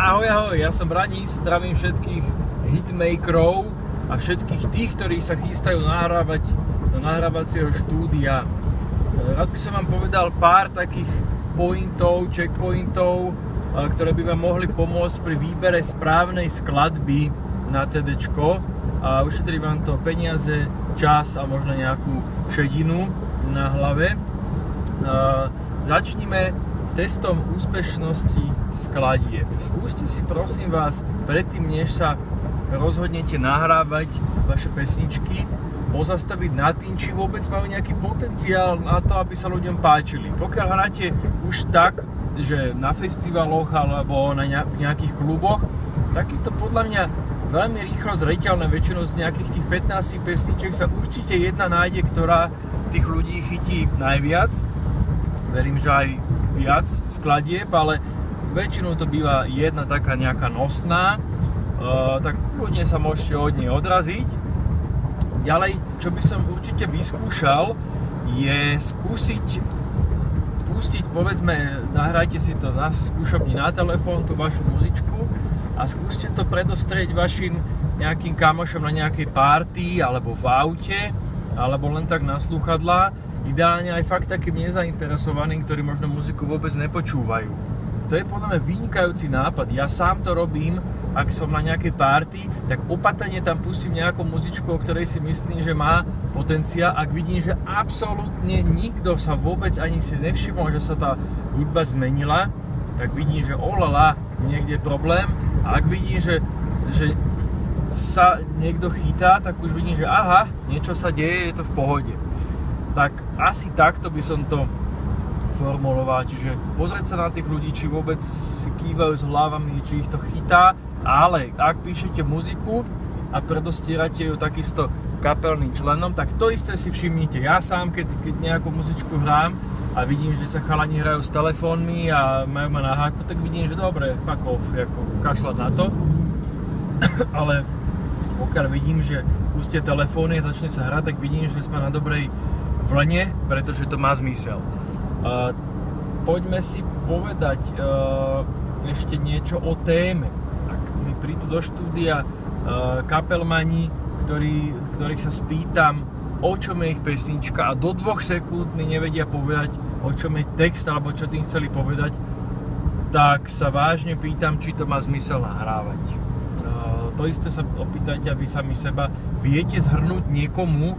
Ahoj, ja som Branis, zdravím všetkých hitmakerov a všetkých tých, ktorí sa chystajú nahrávať do nahrávacieho štúdia. Rád by som vám povedal pár takých checkpointov, ktoré by vám mohli pomôcť pri výbere správnej skladby na CDčko a ušetrí vám to peniaze, čas a možno nejakú šedinu na hlave. Začnime testom úspešnosti skladieb. Skúste si prosím vás, predtým než sa rozhodnete nahrávať vaše pesničky, pozastaviť nad tým, či vôbec majú nejaký potenciál na to, aby sa ľuďom páčili. Pokiaľ hráte už tak, že na festivaloch alebo v nejakých kluboch, tak je to podľa mňa veľmi rýchlo zreteľné. Väčšinou z nejakých tých 15 pesničiek sa určite jedna nájde, ktorá tých ľudí chytí najviac. Verím, že aj viac skladieb, ale väčšinou to býva jedna taká nejaká nosná, tak kľudne sa môžete od nej odraziť. Ďalej, čo by som určite vyskúšal, je skúsiť pustiť, povedzme, nahrajte si to na skúšobni na telefón, tú vašu muzičku a skúste to predostrieť vašim nejakým kamošom na nejakej party, alebo v aute, alebo len tak na slúchadlá. Ideálne aj fakt takým nezainteresovaným, ktorí možno muziku vôbec nepočúvajú. To je podľa mňa vynikajúci nápad. Ja sám to robím, ak som na nejakej party, tak opatrne tam pustím nejakú muzičku, o ktorej si myslím, že má potenciál. Ak vidím, že absolútne nikto sa vôbec ani si nevšimol, že sa tá hudba zmenila, tak vidím, že olala, niekde je problém. A ak vidím, že sa niekto chytá, tak už vidím, že aha, niečo sa deje, je to v pohode. Tak asi takto by som to formuloval, čiže pozrieť sa na tých ľudí, či vôbec kývajú s hlavami, či ich to chytá, ale ak píšete muziku a predostierate ju takisto kapelným členom, tak to isté si všimnite. Ja sám, keď nejakú muzičku hrám a vidím, že sa chalani hrajú s telefónmi a majú ma na háku, tak vidím, že dobre, fuck off, ako kašľať na to. Ale pokiaľ vidím, že pustia telefóny a začne sa hrať, tak vidím, že sme na dobrej vlne, pretože to má zmysel. Poďme si povedať ešte niečo o téme. Ak mi prídu do štúdia kapelmani, ktorých sa spýtam, o čom je ich pesnička a do 2 sekúnd mi nevedia povedať, o čom je text alebo čo tým chceli povedať, tak sa vážne pýtam, či to má zmysel nahrávať. To isté sa opýtajte, aby sami seba viete zhrnúť niekomu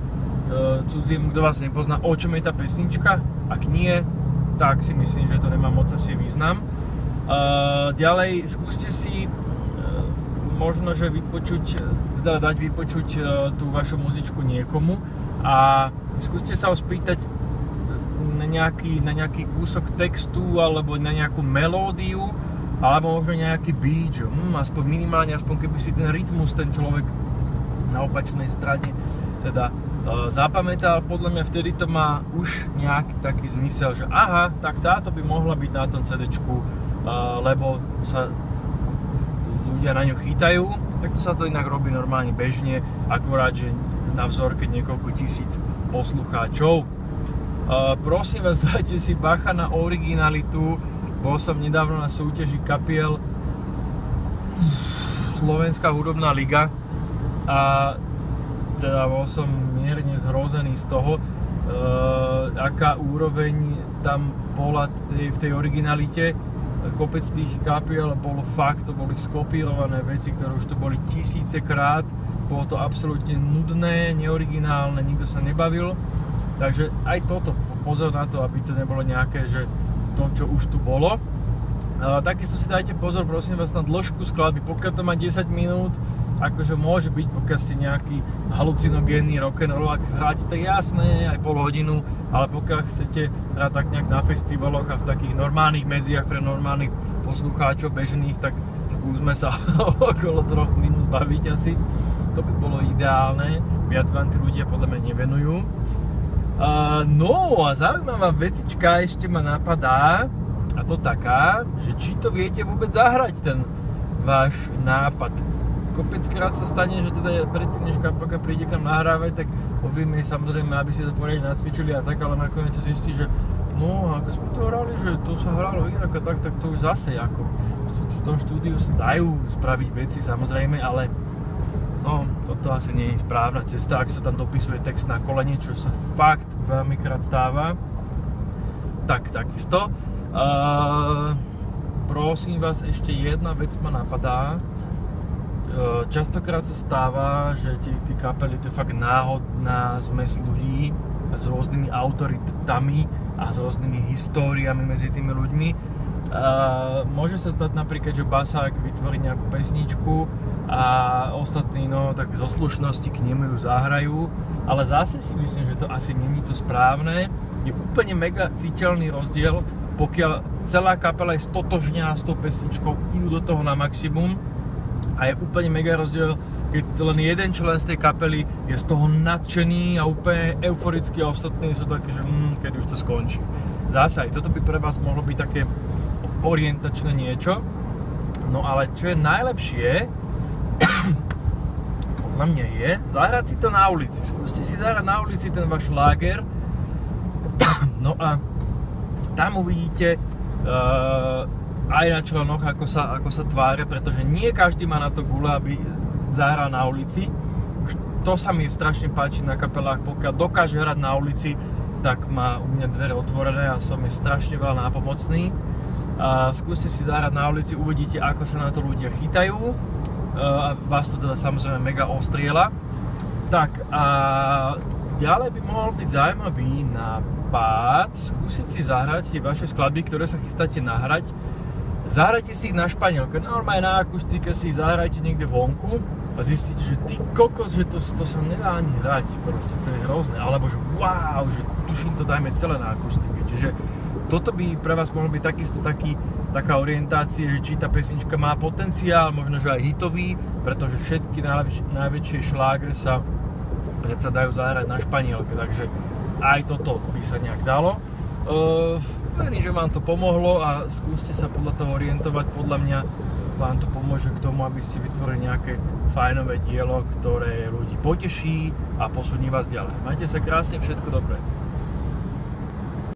cudziemu, kto vás nepozná, o čom je tá pesnička. Ak nie, tak si myslím, že to nemá moc asi význam. Ďalej skúste si možno, že dať vypočuť tú vašu muzičku niekomu a skúste sa ho spýtať na nejaký kúsok textu alebo na nejakú melódiu alebo možno nejaký beat, že aspoň minimálne, keby si ten rytmus ten človek na opačnej strane teda zapamätal, podľa mňa vtedy to má už nejaký taký zmysel, že aha, tak táto by mohla byť na tom CDčku, lebo sa ľudia na ňu chytajú, tak to sa to inak robí normálne bežne, akurát, že na vzorke niekoľko tisíc poslucháčov. Prosím vás, dajte si bacha na originalitu. Bol som nedávno na súťaži kapiel Slovenská hudobná liga a teda bol som mierne zhrozený z toho, aká úroveň tam bola v tej originalite. Kopec tých kapiel bolo fakt, to boli skopírované veci, ktoré už to boli tisícekrát. Bolo to absolútne nudné, neoriginálne, nikto sa nebavil. Takže aj toto, pozor na to, aby to nebolo nejaké, že to, čo už tu bolo. Takisto si dajte pozor, prosím vás, na dĺžku skladby. Pokiaľ to má 10 minút, akože môže byť, pokiaľ ste nejaký halucinogénny rock'n'roll, ak hráte, tak jasné, aj pol hodinu, ale pokiaľ chcete hrať tak nejak na festivaloch a v takých normálnych medziach pre normálnych poslucháčov bežných, tak skúsme sa okolo 3 minút baviť asi. To by bolo ideálne, viac vám tí ľudia podľa mňa nevenujú. No a zaujímavá vecička ešte ma napadá, a to taká, že či to viete vôbec zahrať, ten váš nápad. Kopeckrát sa stane, že teda predtým, než kapelka príde k nám nahrávať, tak povieme samozrejme, aby si to poriadne nacvičili a tak, ale nakoniec sa zistí, že no ako sme to hrali, že tu sa hralo inak a tak to už zase ako v tom štúdiu sa dajú spraviť veci samozrejme, ale no, toto asi nie je správna cesta, ak sa tam dopisuje text na kolene, čo sa fakt veľmi krát stáva, tak takisto. Prosím vás, ešte jedna vec ma napadá. Častokrát sa stáva, že tí kapely, to je fakt náhodná zmes ľudí s rôznymi autoritami a s rôznymi históriami medzi tými ľuďmi. Môže sa stať napríklad, že basák vytvorí nejakú pesničku a ostatní, no tak zo slušnosti k nemu ju zahrajú, ale zase si myslím, že to asi není to správne. Je úplne mega citeľný rozdiel, pokiaľ celá kapela je stotožnená s tou pesničkou, idú do toho na maximum, a je úplne mega rozdiel, keď len jeden člen z tej kapely je z toho nadšený a úplne euforický a ostatní sú takí, že keď už to skončí. Zase aj toto by pre vás mohlo byť také orientačné niečo. No ale čo je najlepšie, podľa mňa je, zahrať si to na ulici. Skúste si zahrať na ulici ten váš šláger. No a tam uvidíte aj na členoch, ako sa tvária, pretože nie každý má na to gule, aby zahral na ulici. Už to sa mi strašne páči na kapelách, pokiaľ dokáže hrať na ulici, tak má u mňa dvere otvorené a som je strašne veľa nápomocný. Skúste si zahrať na ulici, uvidíte, ako sa na to ľudia chytajú. A vás to teda samozrejme mega ostriela. Tak a ďalej by mohol byť zaujímavý nápad skúsiť si zahrať tie vaše skladby, ktoré sa chystáte nahrať. Zahrajte si ich na španielke, normálne na akustike si ich zahrajte niekde vonku a zistíte, že ty kokos, že to sa nedá ani hrať, proste to je hrozné, alebo že wow, že tuším to dajme celé na akustike, čiže toto by pre vás mohlo byť takisto taká orientácia, že či tá pesnička má potenciál, možno že aj hitový, pretože všetky najväčšie šlágre sa predsa dajú zahrať na španielke, takže aj toto by sa nejak dalo. Verím, že vám to pomohlo a skúste sa podľa toho orientovať, podľa mňa vám to pomôže k tomu, aby ste vytvorili nejaké fajnové dielo, ktoré ľudí poteší a posunie vás ďalej. Majte sa krásne, všetko dobré.